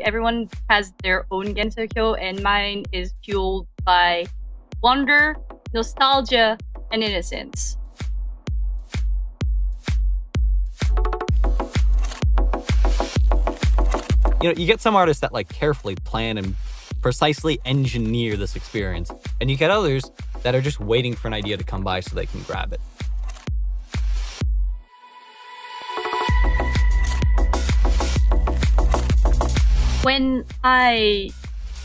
everyone has their own Gensokyo, and mine is fueled by wonder, nostalgia, and innocence. You know, you get some artists that like carefully plan and precisely engineer this experience, and you get others that are just waiting for an idea to come by so they can grab it. When I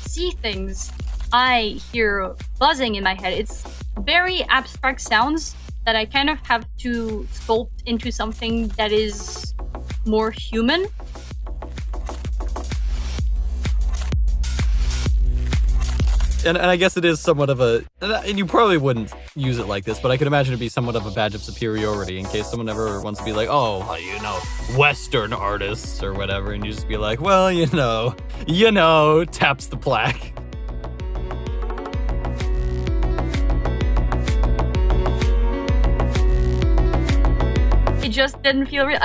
see things, I hear buzzing in my head. It's very abstract sounds that I kind of have to sculpt into something that is more human. And I guess it is somewhat of a, and you probably wouldn't use it like this, but I can imagine it'd be somewhat of a badge of superiority in case someone ever wants to be like, oh, you know, Western artists or whatever, and you just be like, well, you know, taps the plaque. It just didn't feel real.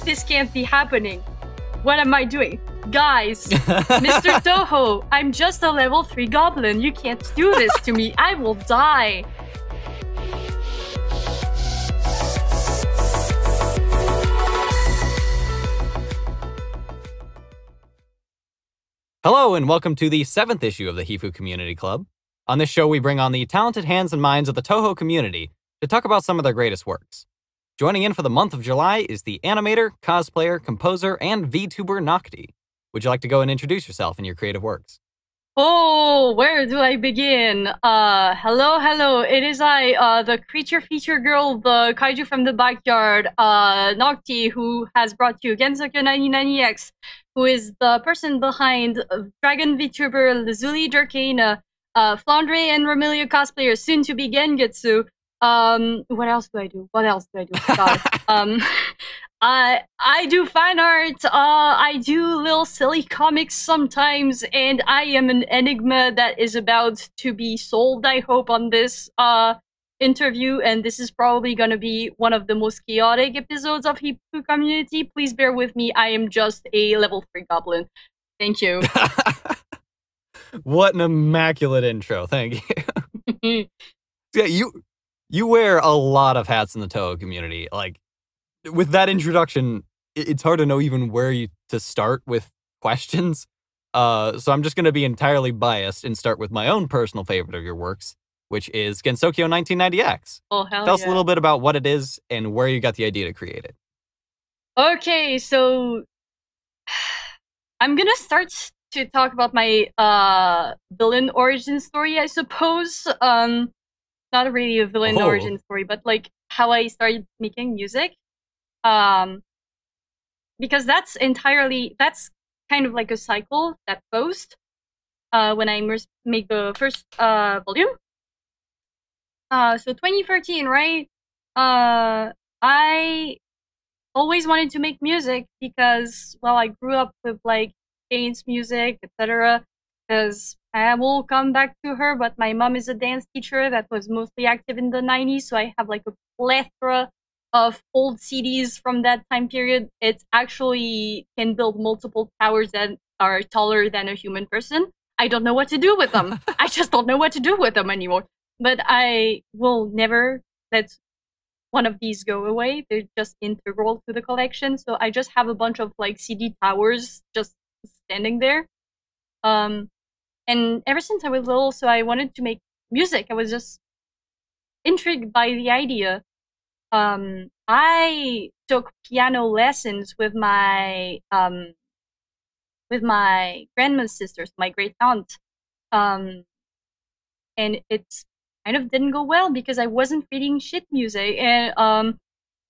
This can't be happening. What am I doing? Guys, Mr. Touhou, I'm just a level 3 goblin. You can't do this to me. I will die. Hello, and welcome to the 7th issue of the Hifuu Community Club. On this show, we bring on the talented hands and minds of the Touhou community to talk about some of their greatest works. Joining in for the month of July is the animator, cosplayer, composer, and VTuber Nocti. Would you like to go and introduce yourself and your creative works? Oh, where do I begin? Hello. It is I, the creature feature girl, the kaiju from the backyard, Nocti, who has brought you Gensokyo 9090X, who is the person behind Dragon VTuber, Lazuli Durkana, Flandre and Romelia cosplayer, soon to be Gengetsu. What else do I do? God. I do fan art, I do little silly comics sometimes, and I am an enigma that is about to be solved, I hope, on this interview, and this is probably gonna be one of the most chaotic episodes of Hifuu Community. Please bear with me, I am just a level 3 goblin. Thank you. What an immaculate intro, thank you. Yeah, you wear a lot of hats in the Touhou community, like, with that introduction, it's hard to know even where to start with questions. So I'm just going to be entirely biased and start with my own personal favorite of your works, which is Gensokyo 1990X. Oh, hell Tell us yeah. a little bit about what it is and where you got the idea to create it. Okay, so I'm going to start to talk about my villain origin story, I suppose. Not really a villain origin story, but like how I started making music. Because that's kind of like a cycle that post when I make the first volume. So 2013, right? I always wanted to make music because, well, I grew up with like dance music, etc. Because I will come back to her, but my mom is a dance teacher that was mostly active in the 90s, so I have like a plethora of old CDs from that time period. It actually can build multiple towers that are taller than a human person. I don't know what to do with them. I just don't know what to do with them anymore. But I will never let one of these go away. They're just integral to the collection. So I just have a bunch of like CD towers just standing there. And ever since I was little, so I wanted to make music. I was just intrigued by the idea. I took piano lessons with my grandma's sisters, my great aunt, and it kind of didn't go well because I wasn't reading shit music, and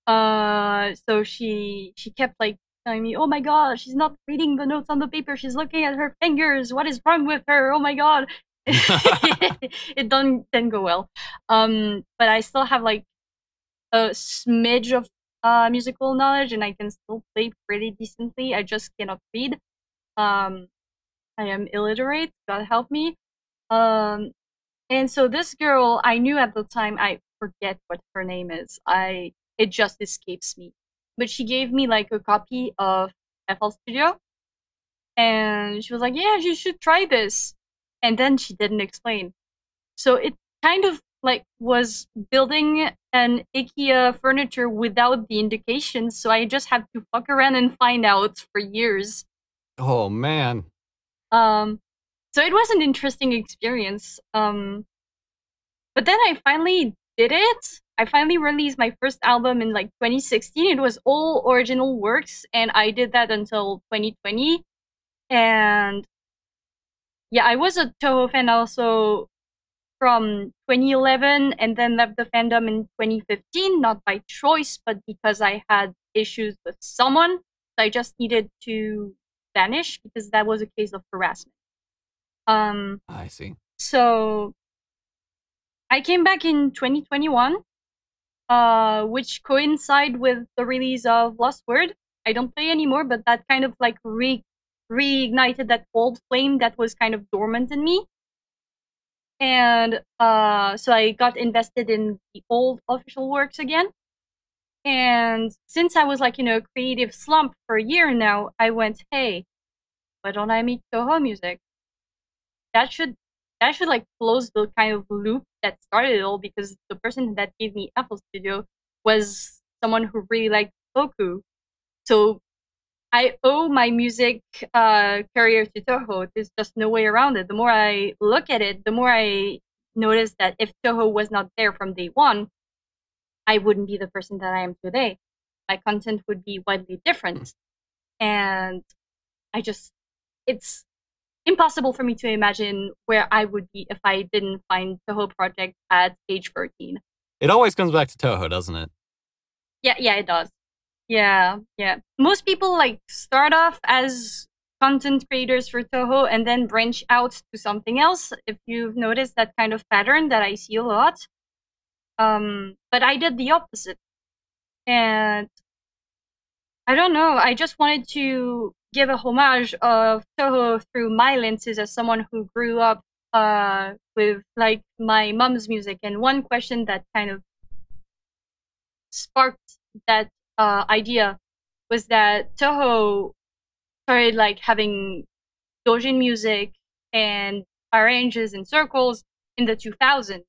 so she kept like telling me, "Oh my god, she's not reading the notes on the paper. She's looking at her fingers. What is wrong with her? Oh my god." It didn't go well. But I still have like a smidge of musical knowledge, and I can still play pretty decently. I just cannot read. I am illiterate, God help me. And so this girl, I knew at the time, I forget what her name is. It just escapes me. But she gave me like a copy of FL Studio. And she was like, yeah, you should try this. And then she didn't explain. So it kind of like was building an IKEA furniture without the indications. So I just had to fuck around and find out for years. Oh man. So it was an interesting experience. But then I finally did it. I finally released my first album in like 2016. It was all original works, and I did that until 2020. And yeah, I was a Touhou fan also from 2011, and then left the fandom in 2015, not by choice, but because I had issues with someone. So I just needed to vanish because that was a case of harassment. I see. So I came back in 2021, which coincide with the release of Lost Word. I don't play anymore, but that kind of like reignited that old flame that was kind of dormant in me. And so I got invested in the old official works again. And since I was like, a creative slump for a year now, I went, hey, why don't I meet Touhou music? That should like close the kind of loop that started it all, because the person that gave me FL Studio was someone who really liked Oku. So I owe my music career to Touhou. There's just no way around it. The more I look at it, the more I notice that if Touhou was not there from day one, I wouldn't be the person that I am today. My content would be widely different. And it's impossible for me to imagine where I would be if I didn't find Touhou project at age 13. It always comes back to Touhou, doesn't it? Yeah, it does. Yeah. Most people like start off as content creators for Touhou and then branch out to something else. If you've noticed that kind of pattern that I see a lot. But I did the opposite. And I don't know, I just wanted to give a homage of Touhou through my lenses as someone who grew up with like my mom's music. And one question that kind of sparked that idea was that Touhou started like having doujin music and arranges in circles in the 2000s.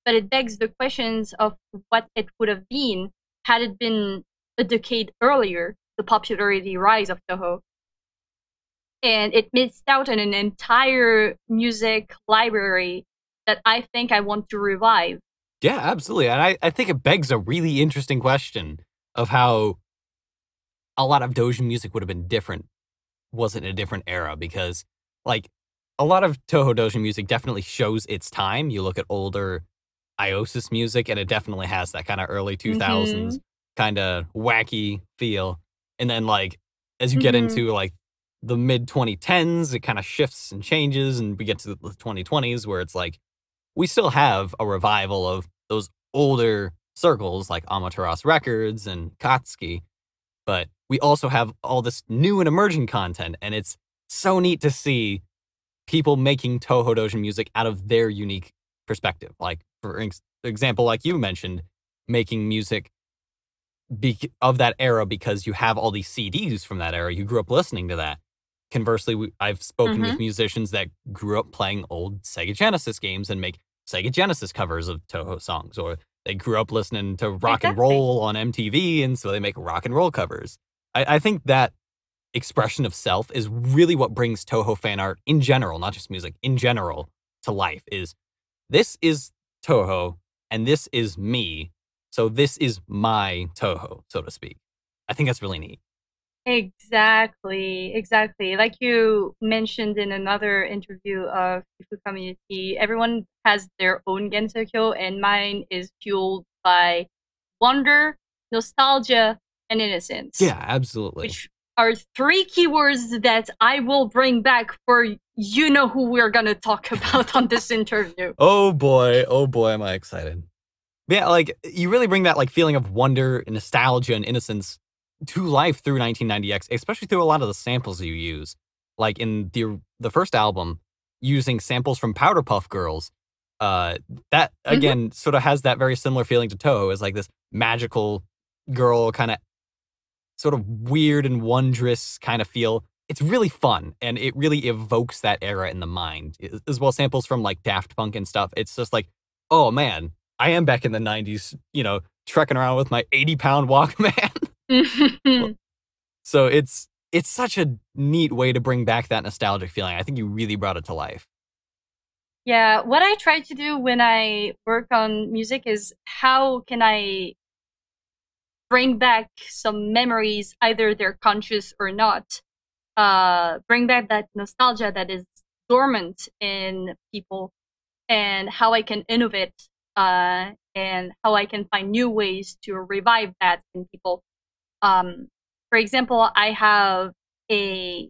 But it begs the questions of what it would have been had it been a decade earlier, the popularity rise of Touhou. And it missed out on an entire music library that I think I want to revive. Yeah, absolutely. And I think it begs a really interesting question of how a lot of doujin music would have been different, was it in a different era? Because, like, a lot of Touhou doujin music definitely shows its time. You look at older Iosis music, and it definitely has that kind of early 2000s kind of wacky feel. And then, like, as you get into, like, the mid-2010s, it kind of shifts and changes, and we get to the 2020s where it's like, we still have a revival of those older circles like Amaterasu Records and Katsuki, but we also have all this new and emerging content, and it's so neat to see people making Touhou doujin music out of their unique perspective. Like, for example, like you mentioned, making music of that era because you have all these CDs from that era. You grew up listening to that. Conversely, I've spoken with musicians that grew up playing old Sega Genesis games and make Sega Genesis covers of Touhou songs, or they grew up listening to rock and roll on MTV, and so they make rock and roll covers. I think that expression of self is really what brings Touhou fan art in general, not just music, in general, to life. Is this is Touhou, and this is me, so this is my Touhou, so to speak. I think that's really neat. Exactly. Like you mentioned in another interview of Hifuu Community, everyone has their own Gensokyo, and mine is fueled by wonder, nostalgia, and innocence. Yeah, absolutely. Which are three keywords that I will bring back for who we're gonna talk about on this interview. Oh boy, am I excited. Yeah, like, you really bring that, like, feeling of wonder and nostalgia and innocence to life through 1990X, especially through a lot of the samples you use. Like, in the first album, using samples from Powder Puff Girls, that, again, sort of has that very similar feeling to Touhou, as, like, this magical girl kind of sort of weird and wondrous kind of feel. it's really fun, and it really evokes that era in the mind, as well as samples from like Daft Punk and stuff. It's just like, oh man, I am back in the 90s, trekking around with my 80-pound Walkman. So it's such a neat way to bring back that nostalgic feeling. I think you really brought it to life. Yeah, what I try to do when I work on music is how can I bring back some memories, either they're conscious or not, bring back that nostalgia that is dormant in people, and how I can innovate, and how I can find new ways to revive that in people. For example, I have a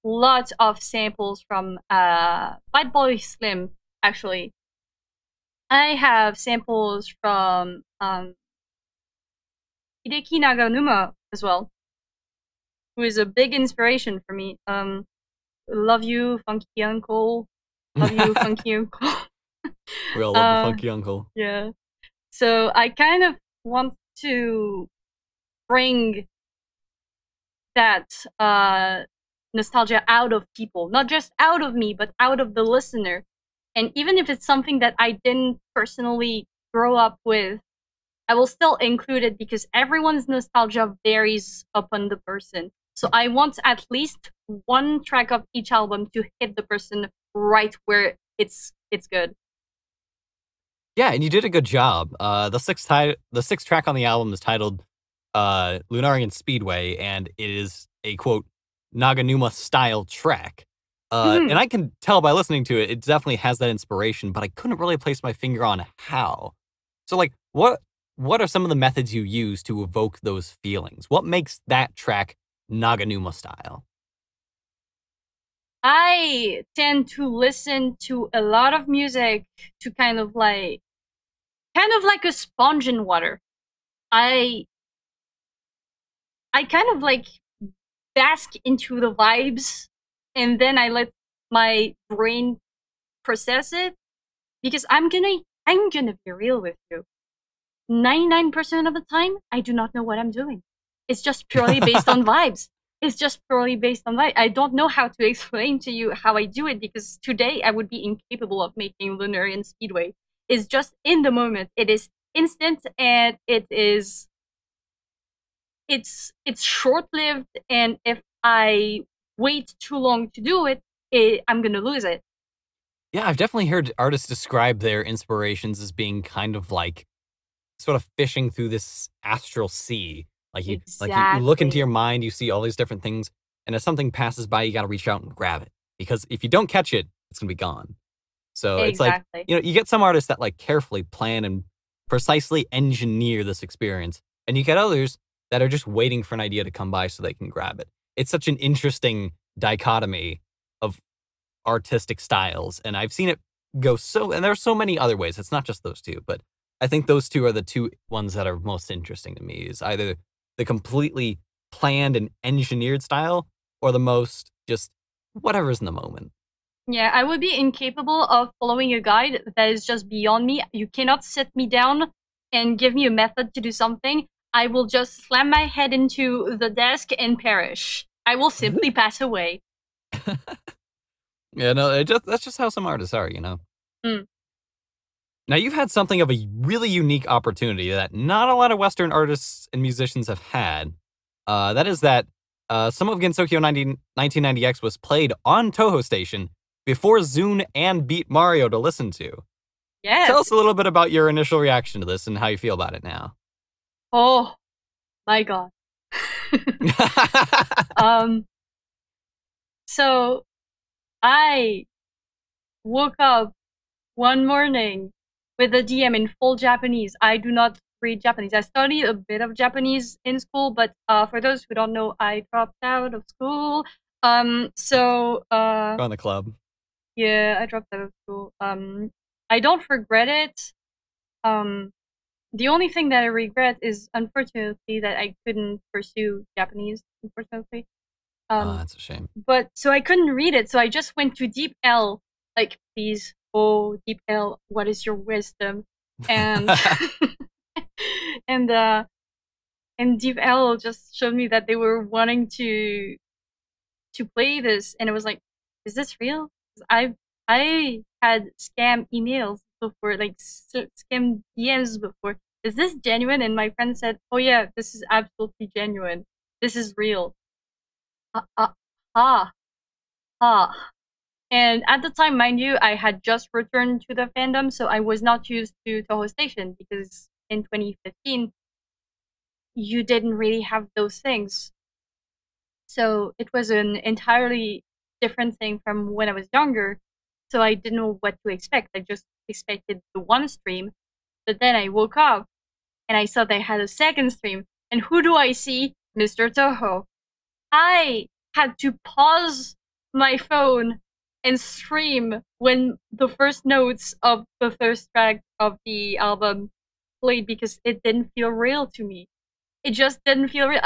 lot of samples from Fatboy Slim, actually. I have samples from Hideki Naganuma as well, who is a big inspiration for me. Love you, Funky Uncle. Love you, Funky Uncle. We all love the Funky Uncle. Yeah. So I kind of want to bring that nostalgia out of people, not just out of me, but out of the listener. And even if it's something that I didn't personally grow up with, I will still include it because everyone's nostalgia varies upon the person. So I want at least one track of each album to hit the person right where it's good. Yeah, and you did a good job. The sixth track on the album is titled Lunarian Speedway, and it is a quote Naganuma style track. And I can tell by listening to it, it definitely has that inspiration, but I couldn't really place my finger on how. So, like, what are some of the methods you use to evoke those feelings? What makes that track Naganuma style? I tend to listen to a lot of music to kind of like a sponge in water. I kind of like bask into the vibes, and then I let my brain process it, because I'm gonna be real with you. 99% of the time, I do not know what I'm doing. It's just purely based on vibes. It's just purely based on vibes. I don't know how to explain to you how I do it, because today I would be incapable of making Lunarian Speedway. It's just in the moment. It is instant, and it's short-lived, and if I wait too long to do it, I'm gonna lose it. Yeah, I've definitely heard artists describe their inspirations as being kind of like sort of fishing through this astral sea. You look into your mind, you see all these different things, and as something passes by, you got to reach out and grab it, because if you don't catch it, it's gonna be gone. So it's like, you get some artists that like carefully plan and precisely engineer this experience, and you get others that are just waiting for an idea to come by so they can grab it. It's such an interesting dichotomy of artistic styles, and I've seen it go and there are so many other ways. It's not just those two, but I think those two are the two ones that are most interesting to me, is either the completely planned and engineered style, or the most just whatever's in the moment. Yeah, I would be incapable of following a guide that is just beyond me. You cannot sit me down and give me a method to do something. I will just slam my head into the desk and perish. I will simply pass away. Yeah, no, that's just how some artists are, Now, you've had something of a really unique opportunity that not a lot of Western artists and musicians have had. That is that some of Gensokyo 1990X was played on Touhou Station before Zune and Beat Mario to listen to. Yes. Tell us a little bit about your initial reaction to this and how you feel about it now. Oh, my God. So I woke up one morning with a DM in full Japanese. I do not read Japanese. I studied a bit of Japanese in school, but for those who don't know, I dropped out of school. On the club. Yeah, I dropped out of school. I don't regret it. The only thing that I regret is, unfortunately, that I couldn't pursue Japanese, unfortunately. That's a shame. But so I couldn't read it, so I just went to Deep L, like, please, oh, Deep L, what is your wisdom? And and Deep L just showed me that they were wanting to to play this, and it was like, is this real? I had scam emails before, like scam DMs before. Is this genuine? And my friend said, oh yeah, this is absolutely genuine. This is real. Ha ha. And at the time, mind you, I had just returned to the fandom, so I was not used to Touhou Station because in 2015, you didn't really have those things. So it was an entirely different thing from when I was younger. So I didn't know what to expect. I just expected the one stream. But then I woke up and I saw they had a second stream. And who do I see? Mr. Touhou. I had to pause my phone and stream when the first notes of the first track of the album played because it didn't feel real to me. It just didn't feel real.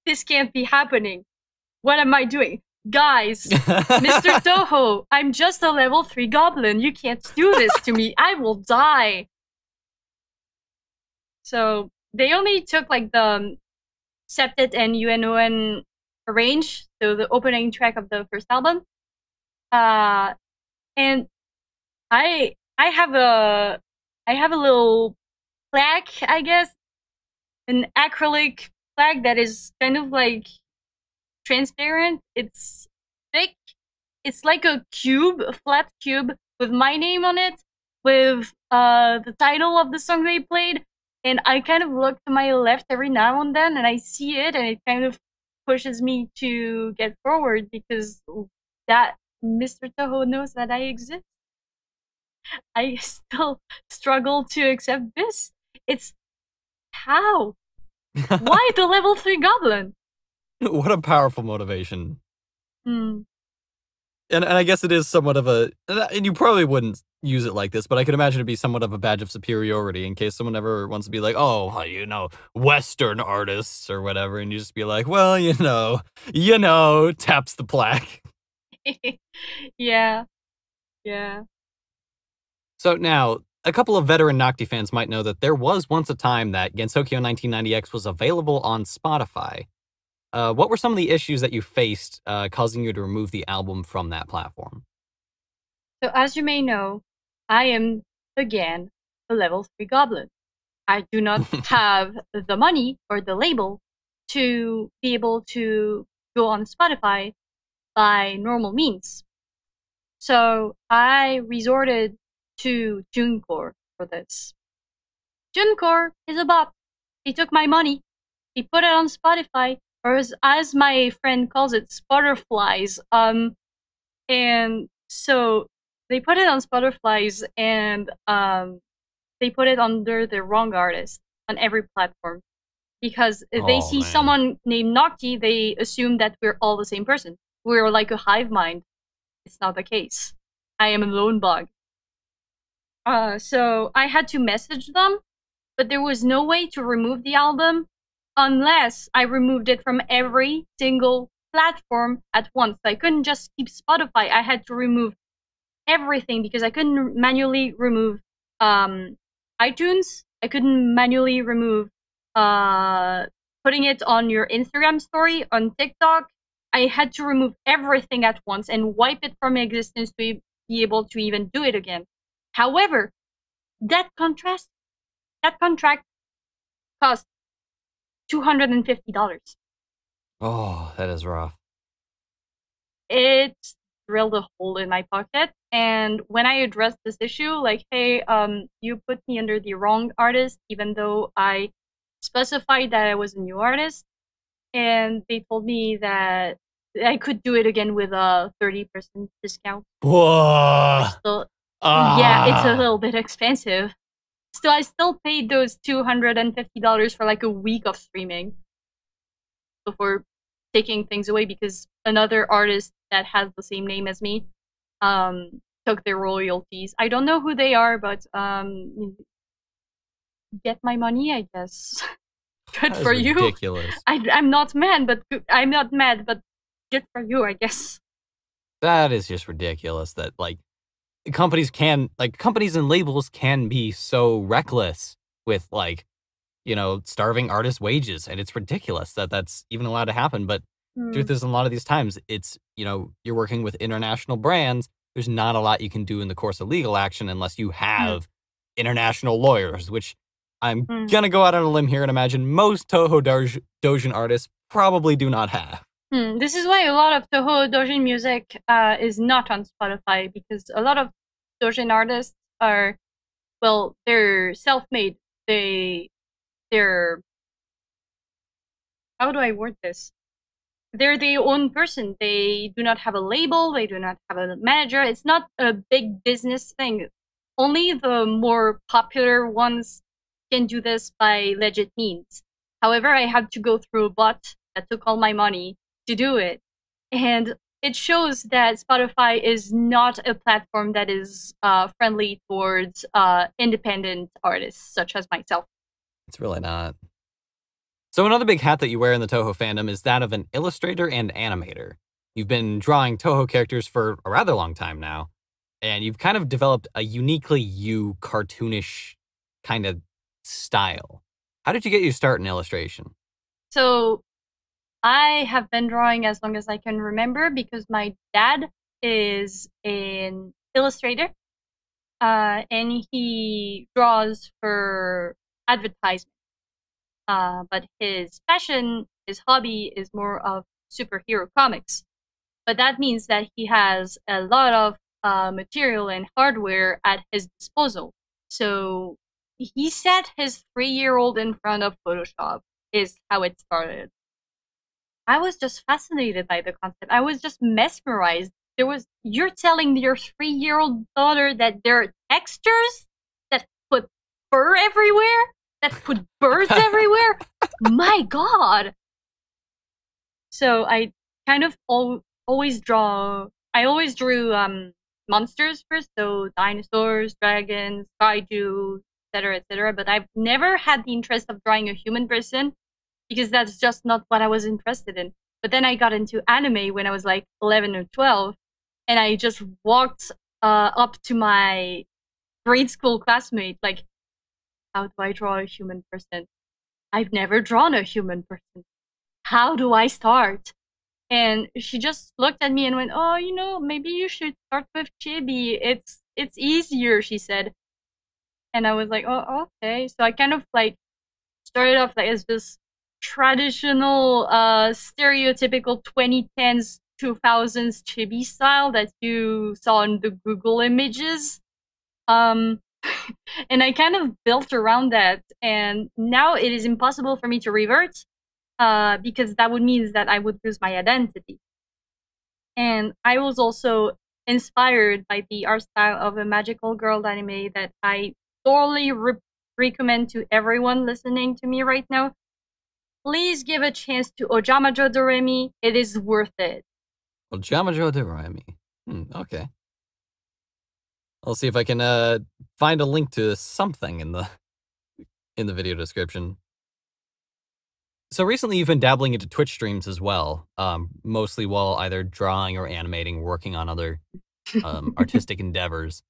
This can't be happening. What am I doing? Guys, Mr. Touhou, I'm just a level 3 goblin. You can't do this to me. I will die. So they only took like the septet and UNON range, so the opening track of the first album. And I have a little plaque, I guess, an acrylic plaque that is kind of like transparent. It's thick. It's like a cube, a flat cube with my name on it, with the title of the song they played. And I kind of look to my left every now and then, and I see it, and it kind of pushes me to get forward because that Mr. Touhou knows that I exist. I still struggle to accept this. It's how? Why the level 3 goblin? What a powerful motivation. Hmm. And I guess it is somewhat of a, and you probably wouldn't use it like this, but I could imagine it'd be somewhat of a badge of superiority in case someone ever wants to be like, oh, you know, Western artists or whatever, and you just be like, well, you know, taps the plaque. Yeah. So now, a couple of veteran Nocti fans might know that there was once a time that Gensokyo 1990X was available on Spotify. What were some of the issues that you faced causing you to remove the album from that platform? So as you may know, I am, again, a level 3 goblin. I do not have the money or the label to be able to go on Spotify by normal means. So I resorted to TuneCore for this. TuneCore is a bot. He took my money, he put it on Spotify, or as my friend calls it, Sputterflies. And so they put it on Sputterflies, and they put it under the wrong artist on every platform. Because if they see someone named Nocti, they assume that we're all the same person. We're like a hive mind. It's not the case. I am a lone bug. So I had to message them, but there was no way to remove the album unless I removed it from every single platform at once. I couldn't just keep Spotify. I had to remove everything because I couldn't manually remove iTunes. I couldn't manually remove putting it on your Instagram story, on TikTok. I had to remove everything at once and wipe it from existence to be able to even do it again. However, that contract cost $250. Oh, that is rough. It drilled a hole in my pocket. And when I addressed this issue, like, hey, you put me under the wrong artist, even though I specified that I was a new artist. And they told me that I could do it again with a 30% discount. Whoa. Yeah, it's a little bit expensive. Still, I still paid those $250 for like a week of streaming before taking things away because another artist that has the same name as me took their royalties. I don't know who they are, but get my money, I guess. Good for you. Ridiculous. I'm not mad, but good for you, I guess. That is just ridiculous that like companies and labels can be so reckless with like, you know, starving artists' wages, and it's ridiculous that that's even allowed to happen. But Truth is, a lot of these times, it's, you're working with international brands. There's not a lot you can do in the course of legal action unless you have international lawyers, which I'm gonna go out on a limb here and imagine most Touhou Doujin artists probably do not have. This is why a lot of Touhou Doujin music is not on Spotify, because a lot of Doujin artists are, well, they're self-made. They're, how do I word this? They're their own person. They do not have a label. They do not have a manager. It's not a big business thing. Only the more popular ones can do this by legit means. However, I had to go through a bot that took all my money to do it. And it shows that Spotify is not a platform that is friendly towards independent artists such as myself. It's really not. So another big hat that you wear in the Touhou fandom is that of an illustrator and animator. You've been drawing Touhou characters for a rather long time now, and you've kind of developed a uniquely you cartoonish kind of style. How did you get your start in illustration? So I have been drawing as long as I can remember because my dad is an illustrator, and he draws for advertisement. But his passion, his hobby is more of superhero comics. But that means that he has a lot of material and hardware at his disposal. So he set his 3-year-old in front of Photoshop, is how it started. I was just fascinated by the concept. I was just mesmerized. You're telling your 3-year-old daughter that there are textures that put fur everywhere? That put birds everywhere? My God! So I kind of always drew monsters first, so dinosaurs, dragons, kaiju, etc., but I've never had the interest of drawing a human person because that's just not what I was interested in. But then I got into anime when I was like 11 or 12, and I just walked up to my grade school classmate like, how do I draw a human person? I've never drawn a human person. How do I start? And she just looked at me and went, oh, maybe you should start with chibi. It's easier, she said. And I was like, oh, okay. So I kind of like started off like as this traditional, stereotypical 2010s, 2000s chibi style that you saw in the Google images. And I kind of built around that, and now it is impossible for me to revert, because that would mean that I would lose my identity. And I was also inspired by the art style of a magical girl anime that I thoroughly recommend to everyone listening to me right now. Please give a chance to Ojamajo Doremi. It is worth it. Ojamajo Doremi. Okay. I'll see if I can find a link to something in the video description. So recently you've been dabbling into Twitch streams as well, mostly while either drawing or animating, working on other artistic endeavors.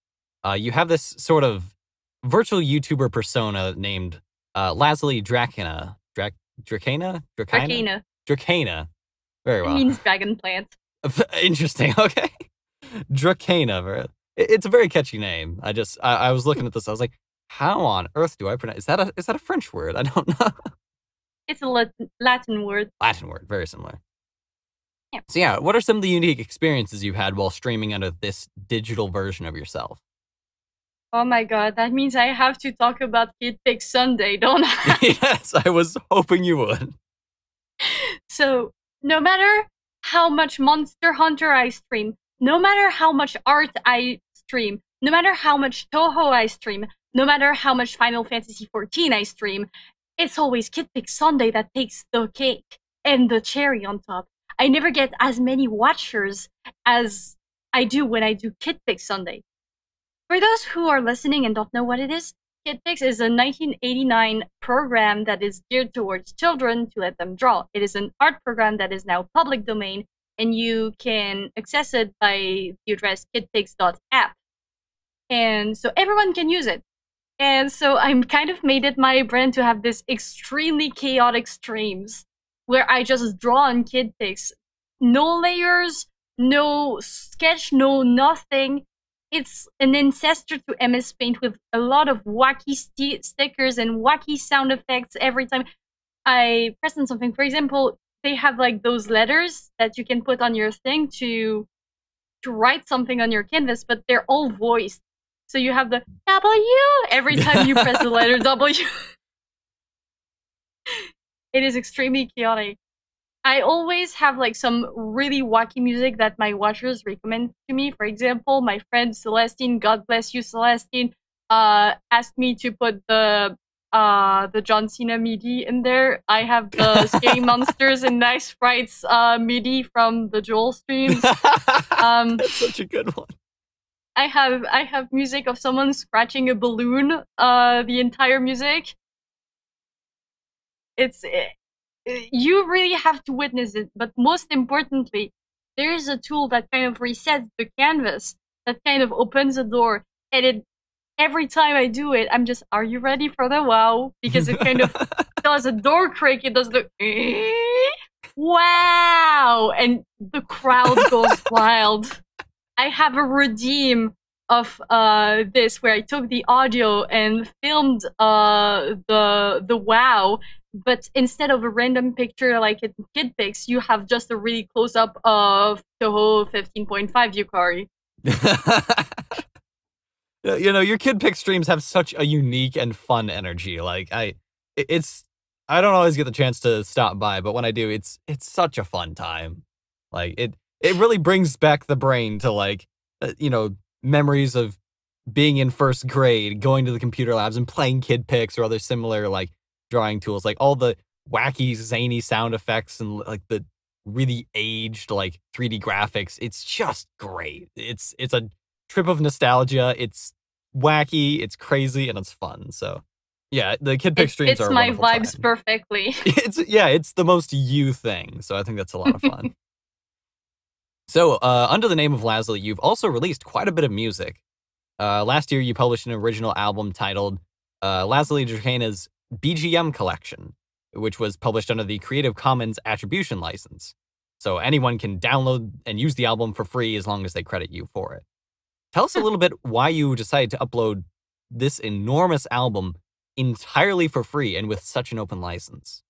You have this sort of virtual YouTuber persona named Lazuli Drakena. Drakena. Very well. It means dragon plant. Interesting, okay. Drakena. It's a very catchy name. I was looking at this. I was like, how on earth do I pronounce? Is that a French word? I don't know. It's a Latin word. Latin word, very similar. Yeah. So yeah, what are some of the unique experiences you've had while streaming under this digital version of yourself? Oh my God, that means I have to talk about Kid Pick Sunday, don't I? Yes, I was hoping you would. So, no matter how much Monster Hunter I stream, no matter how much art I stream, no matter how much Touhou I stream, no matter how much Final Fantasy XIV I stream, it's always Kid Pick Sunday that takes the cake and the cherry on top. I never get as many watchers as I do when I do Kid Pick Sunday. For those who are listening and don't know what it is, Kid Pix is a 1989 program that is geared towards children to let them draw. It is an art program that is now public domain, and you can access it by the address kidpix.app. And so everyone can use it. And so I'm kind of made it my brand to have this extremely chaotic streams. where I just draw on kid pics. No layers, no sketch, no nothing. It's an ancestor to MS Paint with a lot of wacky stickers and wacky sound effects every time I press on something. For example, they have like those letters that you can put on your thing to write something on your canvas, but they're all voiced. So you have the W every time you press the letter W. It is extremely chaotic. I always have like some really wacky music that my watchers recommend to me. For example, my friend Celestine, God bless you, Celestine, asked me to put the John Cena MIDI in there. I have the Scary Monsters and Nice Sprites MIDI from the Joel streams. That's such a good one. I have music of someone scratching a balloon. The entire music. You really have to witness it, but most importantly, there is a tool that kind of resets the canvas, that kind of opens a door, and every time I do it, I'm just, are you ready for the wow? Because it kind of does a door creak, it does the wow, and the crowd goes wild. I have a redeem of this where I took the audio and filmed the wow, but instead of a random picture like in Kid Pics, you have just a really close up of Touhou 15.5 Yukari. You know, your Kid Pic streams have such a unique and fun energy. Like I don't always get the chance to stop by, but when I do, it's such a fun time. Like it really brings back the brain to like you know, memories of being in first grade, going to the computer labs and playing Kid Pics or other similar like drawing tools, like all the wacky zany sound effects and like the really aged like 3D graphics. It's just great. It's a trip of nostalgia. It's wacky, it's crazy, and it's fun. So yeah, the Kid Pic streams are a my wonderful vibes time. perfectly. It's the most you thing. So I think that's a lot of fun. So, under the name of Lazuli, you've also released quite a bit of music. Last year, you published an original album titled Lazuli Dracaena's BGM Collection, which was published under the Creative Commons Attribution License. So anyone can download and use the album for free as long as they credit you for it. Tell us a little bit why you decided to upload this enormous album entirely for free and with such an open license.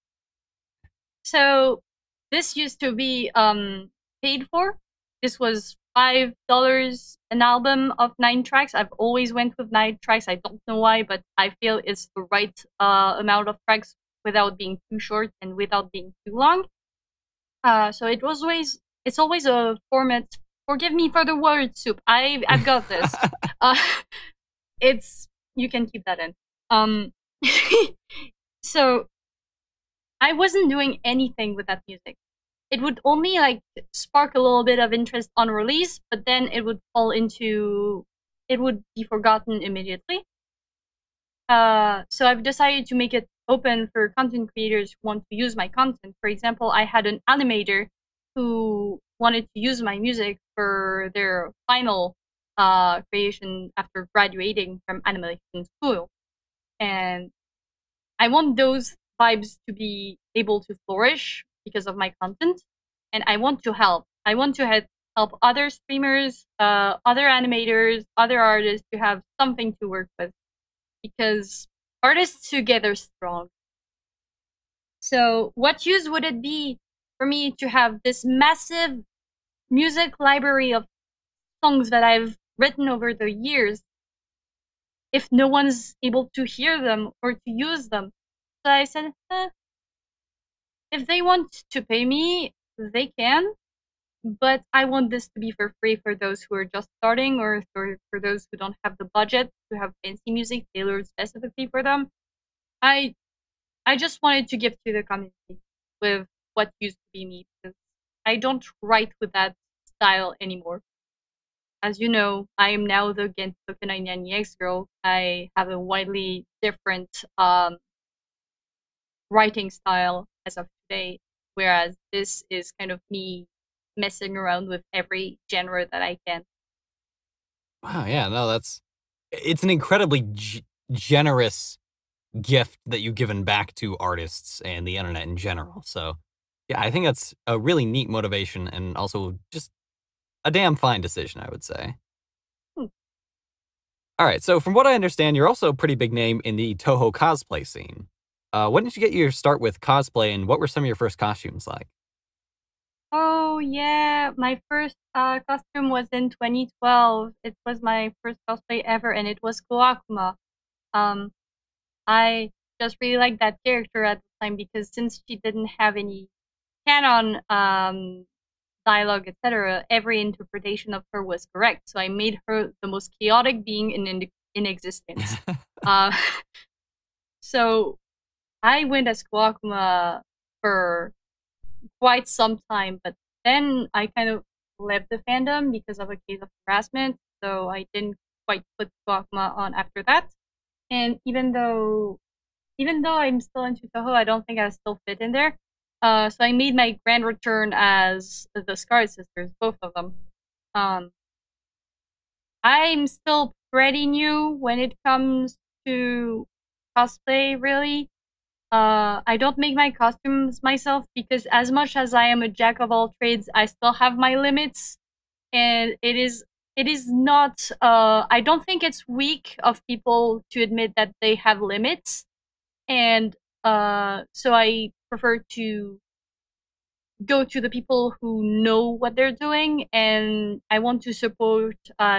So, this used to be paid for. This was $5 an album of 9 tracks. I've always went with 9 tracks. I don't know why, but I feel it's the right amount of tracks without being too short and without being too long. So it's always a format. Forgive me for the word soup. I've got this. You can keep that in. So I wasn't doing anything with that music. It would only like spark a little bit of interest on release, but then it would be forgotten immediately. So I've decided to make it open for content creators who want to use my content. For example, I had an animator who wanted to use my music for their final creation after graduating from animation school. And I want those vibes to be able to flourish because of my content, and I want to help. I want to help other streamers, other animators, other artists to have something to work with, because artists together strong. So what use would it be for me to have this massive music library of songs that I've written over the years if no one's able to hear them or to use them? So I said, if they want to pay me, they can, but I want this to be for free for those who are just starting or for those who don't have the budget to have fancy music tailored specifically for them. I just wanted to give to the community with what used to be me, because I don't write with that style anymore. As you know, I am now the Gensokyo 99X girl. I have a widely different writing style as of today, whereas this is kind of me messing around with every genre that I can. Wow, yeah, no, it's an incredibly generous gift that you've given back to artists and the internet in general. So Yeah, I think that's a really neat motivation and also just a damn fine decision, I would say. Hmm. All right, so from what I understand, you're also a pretty big name in the Touhou cosplay scene. When did you get your start with cosplay, and what were some of your first costumes like? Oh yeah, my first costume was in 2012. It was my first cosplay ever, and it was Koakuma. Um, I just really liked that character at the time because since she didn't have any canon dialogue, etc., every interpretation of her was correct. So I made her the most chaotic being in existence. Uh, so I went as Koakuma for quite some time, but then I kind of left the fandom because of a case of harassment. So I didn't quite put Koakuma on after that. And even though I'm still into Touhou, I don't think I still fit in there. So I made my grand return as the Scarlet Sisters, both of them. Um, I'm still pretty new when it comes to cosplay, really. I don't make my costumes myself because as much as I am a jack of all trades, I still have my limits. And it is not I don't think it's weak of people to admit that they have limits. And so I prefer to go to the people who know what they're doing, and I want to support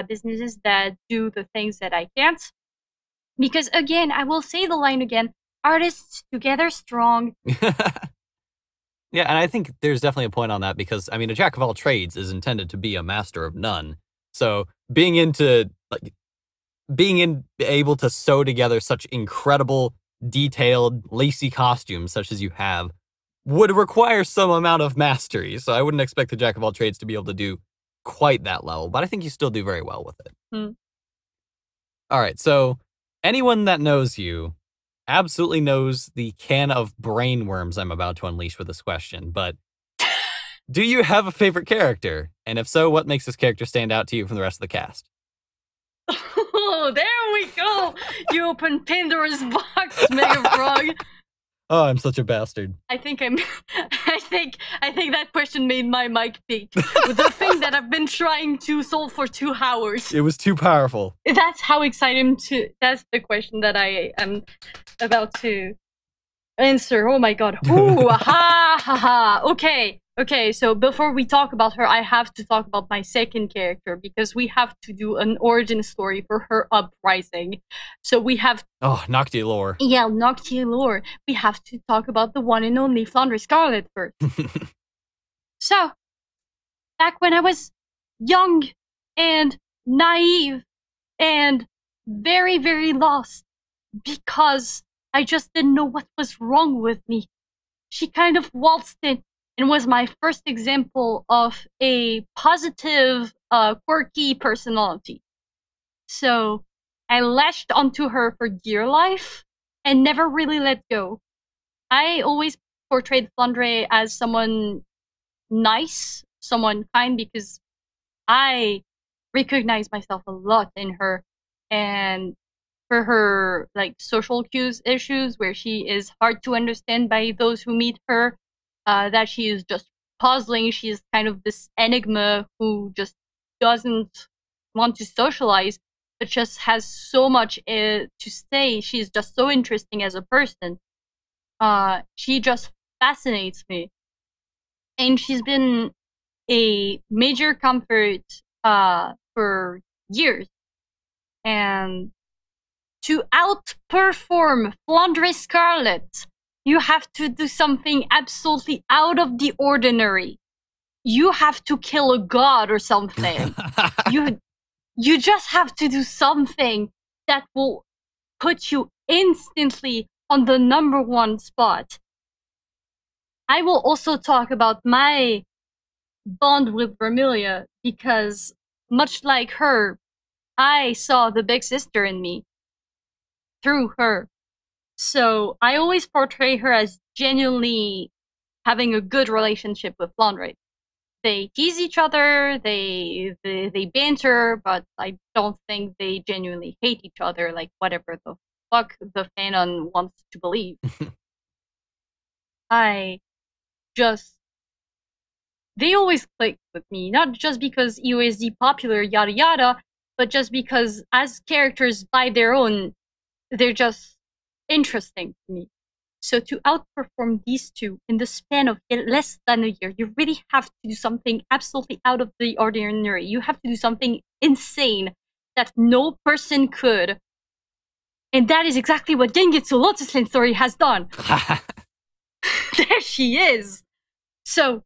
businesses that do the things that I can't. Because again, I will say the line again: artists together strong. Yeah, and I think there's definitely a point on that because, I mean, a jack of all trades is intended to be a master of none. So being able to sew together such incredible, detailed, lacy costumes such as you have would require some amount of mastery. So I wouldn't expect the jack of all trades to be able to do quite that level, but I think you still do very well with it. Hmm. All right, so anyone that knows you absolutely knows the can of brain worms I'm about to unleash with this question, but do you have a favorite character? And if so, what makes this character stand out to you from the rest of the cast? Oh, there we go. You open Pandora's box, Mega Frog. Oh, I'm such a bastard. I think I'm. I think that question made my mic peak. With the thing that I've been trying to solve for 2 hours. It was too powerful. That's how excited to. That's the question that I am about to answer. Oh my god. Ooh, ha ha ha. Okay, so before we talk about her, I have to talk about my second character because we have to do an origin story for her uprising. So we have. Oh, Nocti lore. Yeah, Nocti lore. We have to talk about the one and only Flandre Scarlet first. So, back when I was young and naive and very, very lost because I just didn't know what was wrong with me, she kind of waltzed in and was my first example of a positive, quirky personality. So I latched onto her for dear life and never really let go. I always portrayed Flandre as someone nice, someone kind, because I recognize myself a lot in her. And for her like social cues issues where she is hard to understand by those who meet her, that she is just puzzling, she is kind of this enigma who just doesn't want to socialize but just has so much to say. She's just so interesting as a person. She just fascinates me, and she's been a major comfort for years. And to outperform Flandre Scarlet, you have to do something absolutely out of the ordinary. You have to kill a god or something. you just have to do something that will put you instantly on the number one spot. I will also talk about my bond with Vermilia because, much like her, I saw the big sister in me through her. So I always portray her as genuinely having a good relationship with Flandre. They tease each other, they banter, but I don't think they genuinely hate each other, like whatever the fuck the fanon wants to believe. I just, they always click with me, not just because USD popular, yada yada, but just because as characters by their own, they're just interesting to me. So to outperform these two in the span of less than a year, you really have to do something absolutely out of the ordinary. You have to do something insane that no person could. And that is exactly what Gengetsu Lotus Lane Story has done. There she is. So,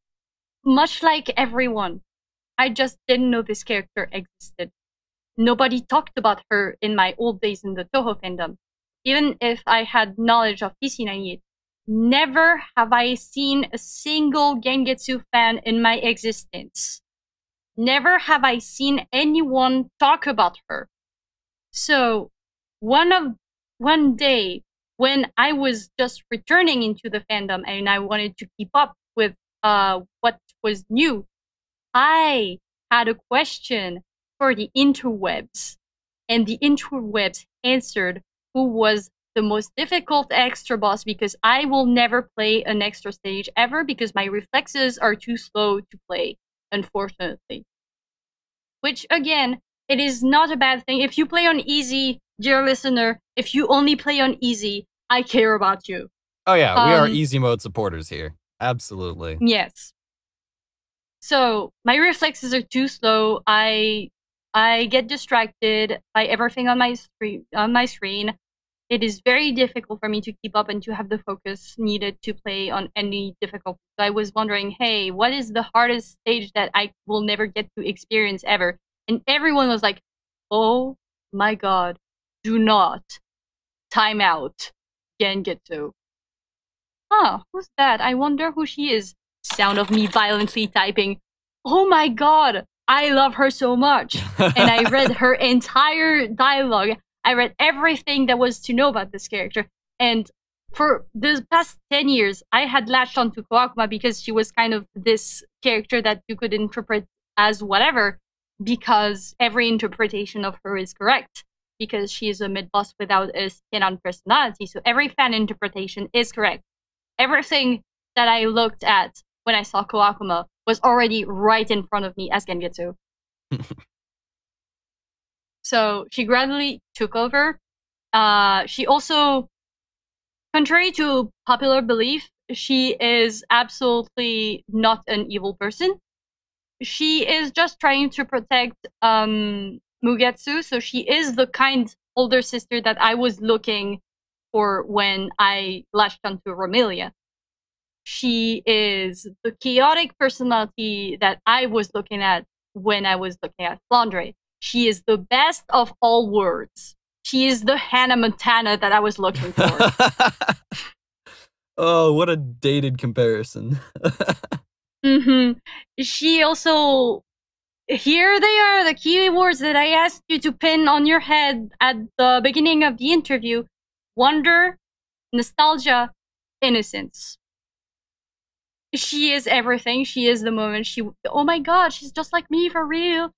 much like everyone, I just didn't know this character existed. Nobody talked about her in my old days in the Touhou fandom. Even if I had knowledge of PC98, never have I seen a single Gengetsu fan in my existence. Never have I seen anyone talk about her. So, one day when I was just returning into the fandom and I wanted to keep up with what was new, I had a question for the interwebs, and the interwebs answered who was the most difficult extra boss, because I will never play an extra stage ever because my reflexes are too slow to play, unfortunately. Which, again, it is not a bad thing. If you play on easy, dear listener, if you only play on easy, I care about you. Oh yeah, we are easy mode supporters here. Absolutely. Yes. So my reflexes are too slow. I get distracted by everything on my screen. It is very difficult for me to keep up and to have the focus needed to play on any difficulty. So I was wondering, hey, what is the hardest stage that I will never get to experience ever? And everyone was like, oh my god, do not time out Gengetsu. Huh, who's that? I wonder who she is. Sound of me violently typing, oh my god, I love her so much. And I read her entire dialogue. I read everything that was to know about this character. And for the past 10 years, I had latched onto Kawakuma because she was kind of this character that you could interpret as whatever, because every interpretation of her is correct, because she is a mid-boss without a stand-on personality. So every fan interpretation is correct. Everything that I looked at when I saw Kawakuma was already right in front of me as Gengetsu. So she gradually took over. She also, contrary to popular belief, she is absolutely not an evil person. She is just trying to protect Mugetsu, so she is the kind older sister that I was looking for when I latched onto Romelia. She is the chaotic personality that I was looking at when I was looking at Flandre. She is the best of all worlds. She is the Hannah Montana that I was looking for. Oh, what a dated comparison. She also... Here they are, the keywords that I asked you to pin on your head at the beginning of the interview. Wonder, nostalgia, innocence. She is everything. She is the moment. Oh my god, she's just like me for real.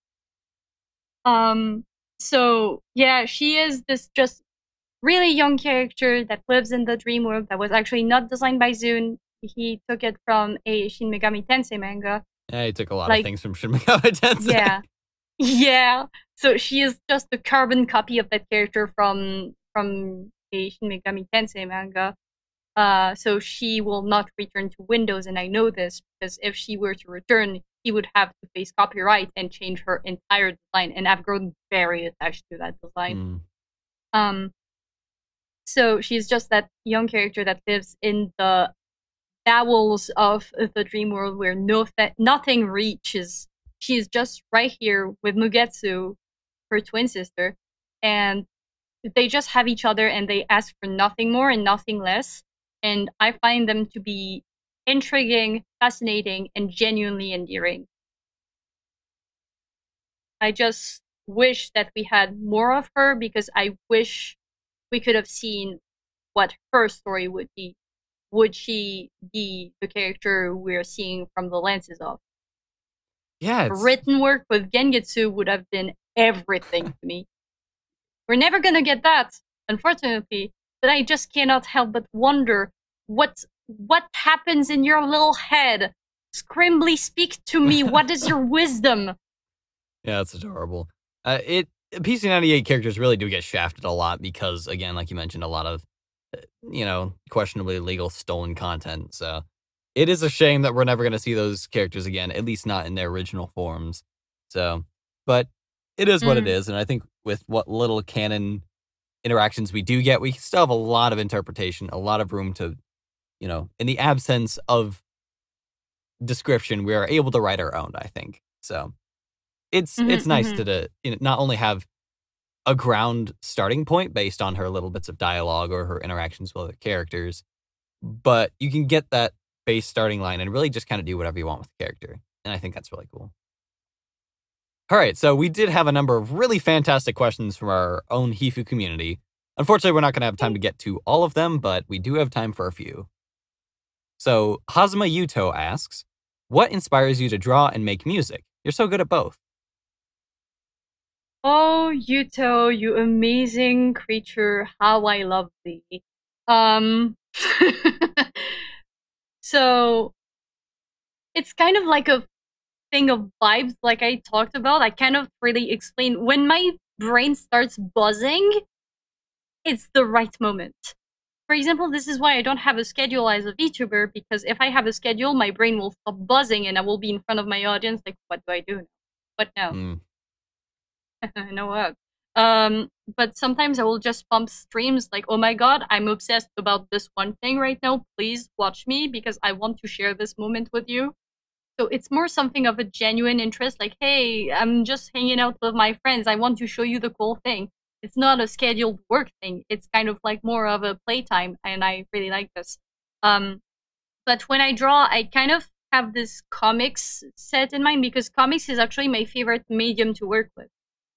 So yeah, she is this just really young character that lives in the dream world that was actually not designed by Zune. He took it from a Shin Megami Tensei manga. Yeah, he took a lot of things from Shin Megami Tensei. Yeah. So she is just a carbon copy of that character from a Shin Megami Tensei manga. So she will not return to Windows, and I know this because if she were to return, he would have to face copyright and change her entire design, and I've grown very attached to that design. So she's just that young character that lives in the bowels of the dream world where nothing reaches. She's just right here with Mugetsu, her twin sister, and they just have each other and they ask for nothing more and nothing less. And I find them to be intriguing, fascinating, and genuinely endearing. I just wish that we had more of her, because I wish we could have seen what her story would be. Would she be the character we're seeing from the lenses of? Yeah, written work with Gengetsu would have been everything to me. We're never gonna get that, unfortunately, but I just cannot help but wonder what what happens in your little head? Scrimbly, speak to me. What is your wisdom? Yeah, it's adorable. PC98 characters really do get shafted a lot because, again, like you mentioned, a lot of, questionably illegal stolen content. So it is a shame that we're never going to see those characters again, at least not in their original forms. So, but it is what it is. And I think with what little canon interactions we do get, we still have a lot of interpretation, a lot of room to, in the absence of description, we are able to write our own, I think. So it's nice to not only have a ground starting point based on her little bits of dialogue or her interactions with other characters, but you can get that base starting line and really just kind of do whatever you want with the character. And I think that's really cool. All right, so we did have a number of really fantastic questions from our own Hifuu community. Unfortunately, we're not going to have time to get to all of them, but we do have time for a few. So Hazuma Yuto asks, what inspires you to draw and make music? You're so good at both. Oh, Yuto, you amazing creature, how I love thee. So it's kind of like a thing of vibes, like I talked about. I cannot really explain. When my brain starts buzzing, it's the right moment. For example, this is why I don't have a schedule as a VTuber, because if I have a schedule, my brain will stop buzzing and I will be in front of my audience like, what do I do now? What now? No what? But sometimes I will just pump streams like, oh my god, I'm obsessed about this one thing right now. Please watch me because I want to share this moment with you. So it's more something of a genuine interest, like, hey, I'm just hanging out with my friends. I want to show you the cool thing. It's not a scheduled work thing. It's kind of like more of a playtime, and I really like this. But when I draw, I kind of have this comics set in mind because comics is actually my favorite medium to work with.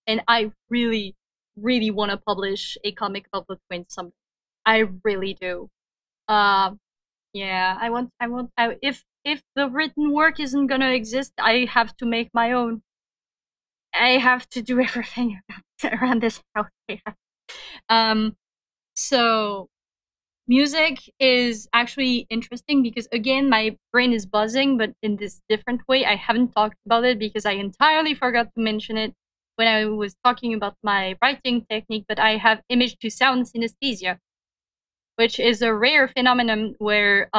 And I really, really want to publish a comic about the twins someday. I really do. Yeah, if the written work isn't gonna exist, I have to make my own. I have to do everything around this house. So music is actually interesting because again, my brain is buzzing, but in this different way. I haven't talked about it because I entirely forgot to mention it when I was talking about my writing technique, but I have image to sound synesthesia, which is a rare phenomenon where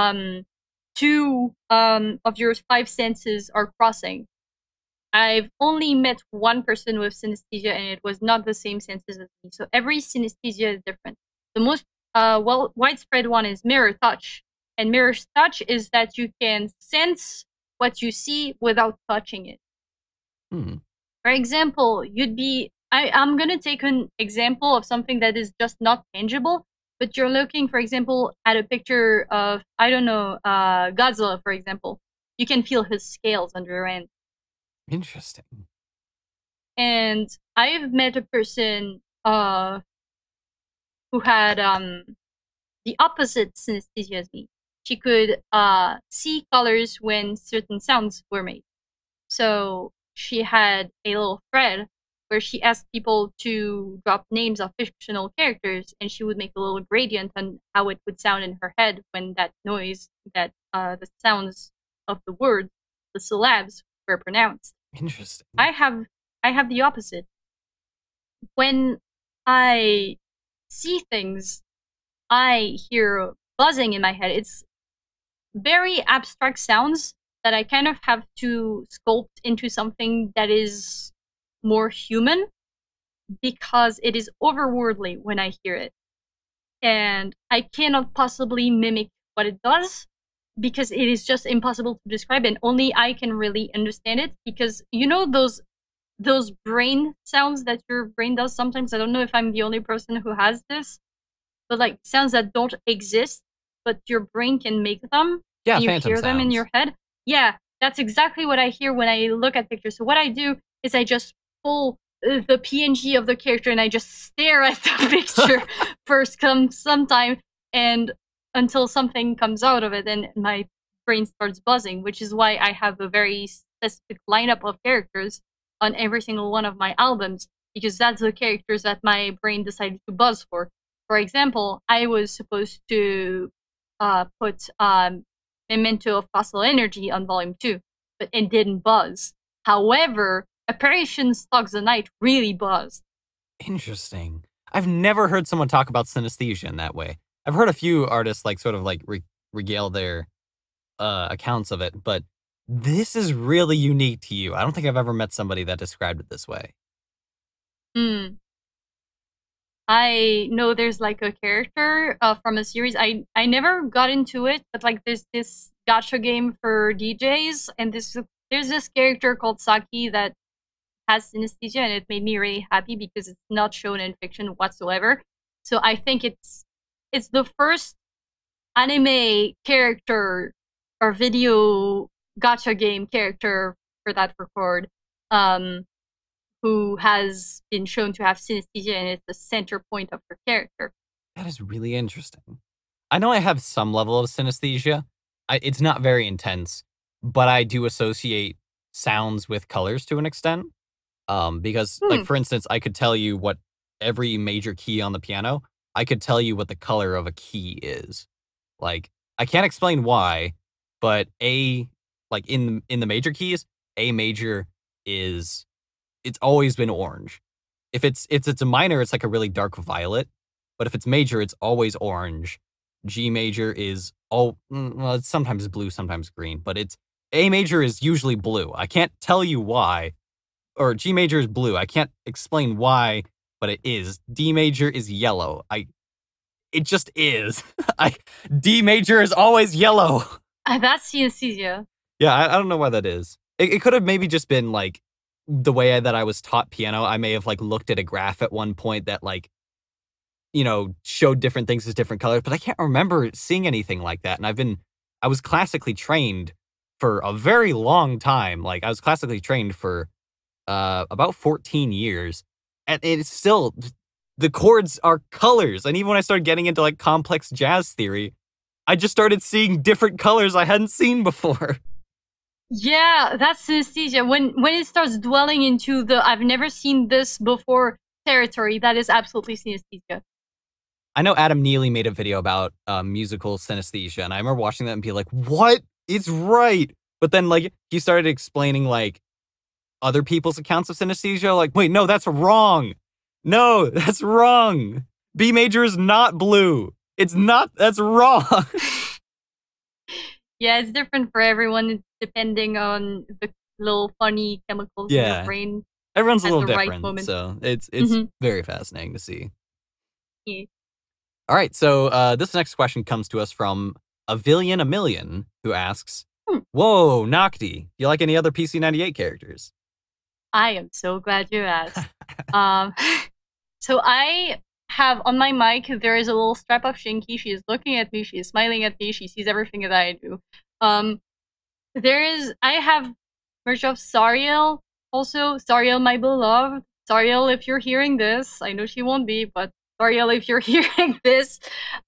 two of your five senses are crossing. I've only met one person with synesthesia, and it was not the same senses as me. So every synesthesia is different. The most widespread one is mirror touch, and mirror touch is that you can sense what you see without touching it. For example, I'm going to take an example of something that is just not tangible, but you're looking, for example, at a picture of, I don't know, Godzilla, for example. You can feel his scales under your hand. Interesting. And I've met a person who had the opposite synesthesia as me. She could see colors when certain sounds were made. So she had a little thread where she asked people to drop names of fictional characters, and she would make a little gradient on how it would sound in her head when that noise, the sounds of the words, the syllables were pronounced. Interesting. I have the opposite. When I see things, I hear buzzing in my head. It's very abstract sounds that I kind of have to sculpt into something that is more human because it is overworldly when I hear it. And I cannot possibly mimic what it does because it is just impossible to describe, and only I can really understand it because those brain sounds that your brain does sometimes. I don't know if I'm the only person who has this, but like sounds that don't exist, but your brain can make them. Yeah, and you phantom hear them in sounds. your head. Yeah, that's exactly what I hear when I look at pictures. So what I do is I just pull the PNG of the character and I just stare at the picture first some time and until something comes out of it and my brain starts buzzing, which is why I have a very specific lineup of characters on every single one of my albums, because that's the characters that my brain decided to buzz for. For example, I was supposed to put Memento of Fossil Energy on Volume 2, but it didn't buzz. However, Apparitions Stalks the Night really buzzed. Interesting. I've never heard someone talk about synesthesia in that way. I've heard a few artists like sort of like regale their accounts of it, but this is really unique to you. I don't think I've ever met somebody that described it this way. Hmm. I know there's like a character from a series. I never got into it, but like there's this gacha game for DJs, and there's this character called Saki that has synesthesia, and it made me really happy because it's not shown in fiction whatsoever. So I think it's the first anime character or video gacha game character for that record. Who has been shown to have synesthesia and it's the center point of her character. That is really interesting. I know I have some level of synesthesia. It's not very intense, but I do associate sounds with colors to an extent. Because, like, for instance, I could tell you what every major key on the piano, I could tell you what the color of a key is. Like, I can't explain why, but like, in the major keys, A major it's always been orange. If it's a minor, it's like a really dark violet. But if it's major, it's always orange. G major is well, it's sometimes blue, sometimes green, but it's A major is usually blue. I can't tell you why. Or G major is blue. I can't explain why, but it is. D major is yellow. It just is. D major is always yellow. That's synesthesia. Yeah, I don't know why that is. It could have maybe just been like the way that I was taught piano. I may have like looked at a graph at one point that like, showed different things as different colors, but I can't remember seeing anything like that. And I was classically trained for a very long time. Like I was classically trained for about 14 years. And it's still, the chords are colors. And even when I started getting into like complex jazz theory, I just started seeing different colors I hadn't seen before. Yeah, that's synesthesia. When it starts dwelling into the I've never seen this before territory, that is absolutely synesthesia. I know Adam Neely made a video about musical synesthesia, and I remember watching that and be like, what? It's right. But then like he started explaining like other people's accounts of synesthesia, like, wait, no, that's wrong. No, that's wrong. B major is not blue. It's not, that's wrong. Yeah, it's different for everyone depending on the little funny chemicals in your brain. Everyone's a little different, so it's very fascinating to see. Yeah. All right, so this next question comes to us from a million, who asks, whoa, Nocti, do you like any other PC98 characters? I am so glad you asked. So I have on my mic, there is a little strap of Shinky. She is looking at me. She is smiling at me. She sees everything that I do. I have merch of Sariel. Also, Sariel, my beloved. Sariel, if you're hearing this, I know she won't be, but Sariel, if you're hearing this,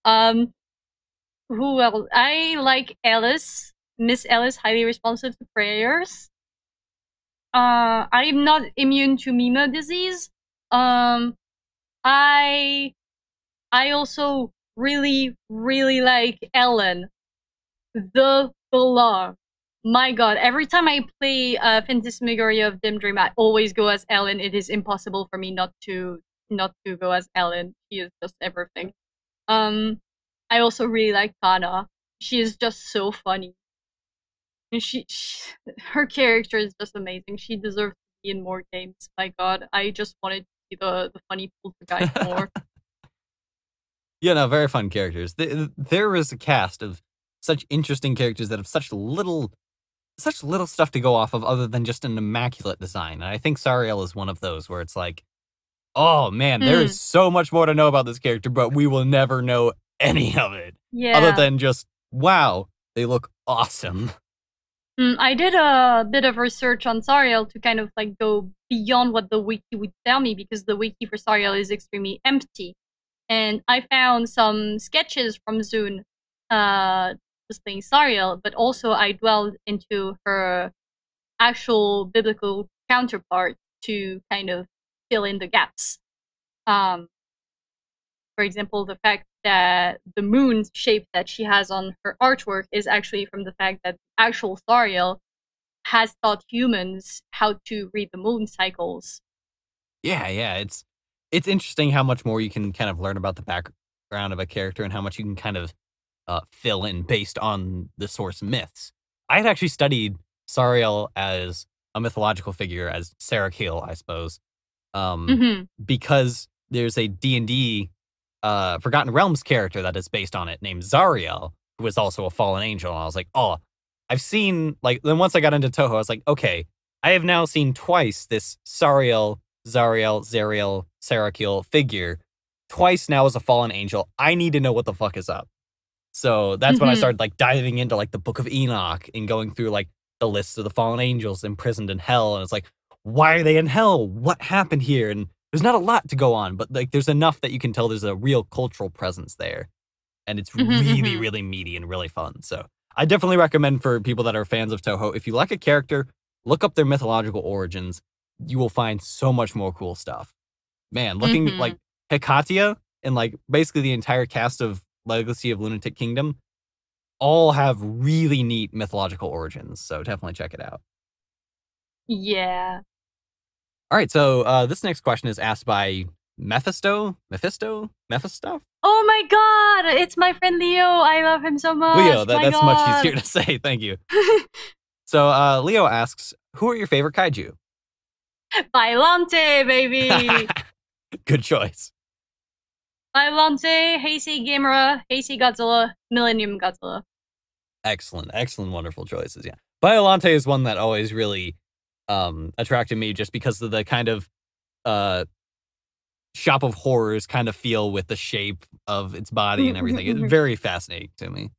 who else? I like Alice. Miss Alice, highly responsive to prayers. I'm not immune to Mima disease. I also really, really like Ellen, the beloved. My God, every time I play Phantasmagoria of Dim Dream, I always go as Ellen. It is impossible for me not to go as Ellen. She is just everything. I also really like Kana. She is just so funny. And her character is just amazing. She deserves to be in more games. My God, I just wanted to see the funny poltergeist more. Yeah, no, very fun characters. There is a cast of such interesting characters that have such little stuff to go off of other than just an immaculate design. And I think Sariel is one of those where it's like, oh man, there is so much more to know about this character, but we will never know any of it. Yeah. Other than just, wow, they look awesome. I did a bit of research on Sariel to kind of like go beyond what the wiki would tell me, because the wiki for Sariel is extremely empty. And I found some sketches from Zune displaying Sariel, but also I dwelled into her actual biblical counterpart to kind of fill in the gaps. for example, the fact that the moon shape that she has on her artwork is actually from the fact that actual Sariel has taught humans how to read the moon cycles. Yeah. It's interesting how much more you can kind of learn about the background of a character and how much you can kind of fill in based on the source myths. I had actually studied Sariel as a mythological figure, as Sarakiel, I suppose, because there's a D&D Forgotten Realms character that is based on it named Zariel, who is also a fallen angel. And I was like, oh, I've seen, like, then once I got into Touhou, I was like, okay, I have now seen twice this Zariel, Sarakiel figure, twice now as a fallen angel. I need to know what the fuck is up. So that's when I started, like, diving into, like, the Book of Enoch and going through, like, the list of the fallen angels imprisoned in hell. And it's like, why are they in hell? What happened here? And there's not a lot to go on, but, like, there's enough that you can tell there's a real cultural presence there. And it's really, really meaty and really fun. So I definitely recommend for people that are fans of Touhou, if you like a character, look up their mythological origins. You will find so much more cool stuff. Man, looking at, like, Hekatia and, like, basically the entire cast of Legacy of Lunatic Kingdom all have really neat mythological origins. So definitely check it out. Yeah. All right, so this next question is asked by Mephisto? Oh my god! It's my friend Leo. I love him so much. Leo, that's much easier to say. Thank you. So Leo asks, who are your favorite kaiju? Bylante, baby! Good choice. Bylante, Heisei Gamera, Heisei Godzilla, Millennium Godzilla. Excellent, wonderful choices, yeah. Bylante is one that always really attracted me just because of the kind of shop of horrors kind of feel with the shape of its body and everything. It's very fascinating to me.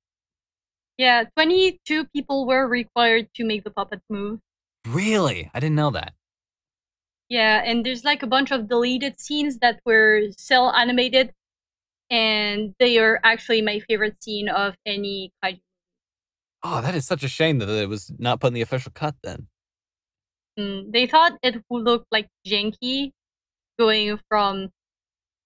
Yeah, 22 people were required to make the puppet move. Really? I didn't know that. Yeah, and there's like a bunch of deleted scenes that were cell animated, and they are actually my favorite scene of any kaiju. Oh, that is such a shame that it was not put in the official cut then. They thought it would look like janky, going from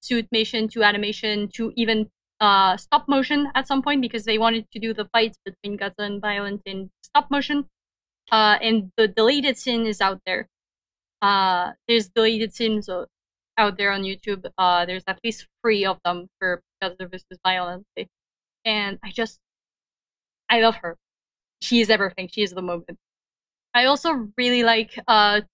suitmation to animation to even stop motion at some point, because they wanted to do the fights between Godzilla and Violent in stop motion. And the deleted scene is out there. There's deleted scenes out there on YouTube. There's at least 3 of them for Godzilla vs. Violent. And I love her. She is everything. She is the moment. I also really like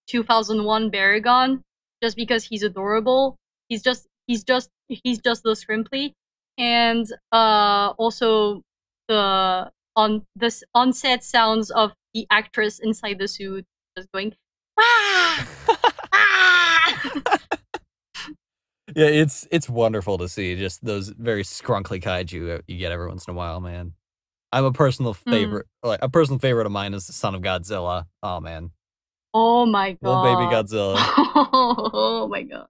2001 Baragon, just because he's adorable. He's just the Shrimply, and also the onset sounds of the actress inside the suit just going ah! Ah! Yeah, it's wonderful to see just those very scrunkly kaiju you get every once in a while, man. I'm a personal favorite. Like, a personal favorite of mine is the son of Godzilla. Oh man. Oh my god. Little baby Godzilla. Oh my god.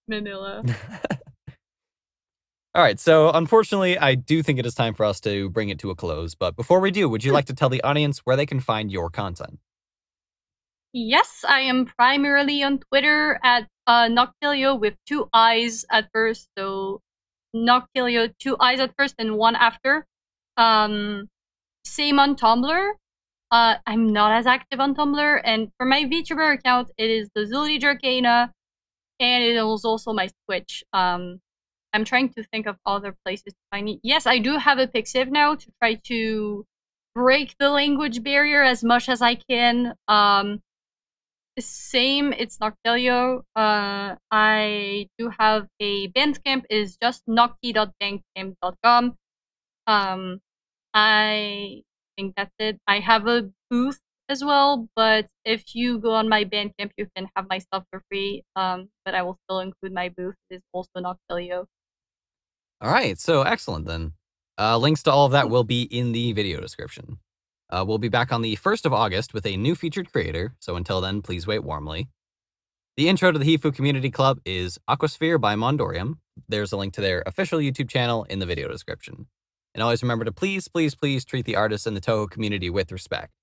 Manila. All right, so unfortunately, I do think it is time for us to bring it to a close. But before we do, would you like to tell the audience where they can find your content? Yes, I am primarily on Twitter at Noctilio with 2 eyes at first. So Noctilio, 2 eyes at first and 1 after. Same on Tumblr. I'm not as active on Tumblr, and for my VTuber account, it is the Zully Jerkana, and it is also my Twitch. I'm trying to think of other places to find it. Yes, I do have a Pixiv now to try to break the language barrier as much as I can. Same, it's Noctilio. I do have a Bandcamp, is just nocti.bandcamp.com. I think that's it. I have a booth as well, but if you go on my Bandcamp, you can have my stuff for free. But I will still include my booth. It is also Noctilio. All right, so excellent then. Links to all of that will be in the video description. We'll be back on the 1st of August with a new featured creator, so until then, please wait warmly. The intro to the Hifuu Community Club is Aquasphere by Mondorium. There's a link to their official YouTube channel in the video description. And always remember to please, please, please treat the artists in the Touhou community with respect.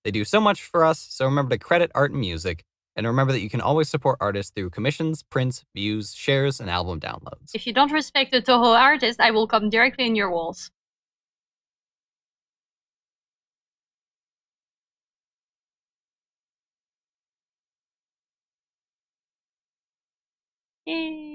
They do so much for us, so remember to credit art and music, And remember that you can always support artists through commissions, prints, views, shares, and album downloads. If you don't respect the Touhou artist, I will come directly in your walls. Yay.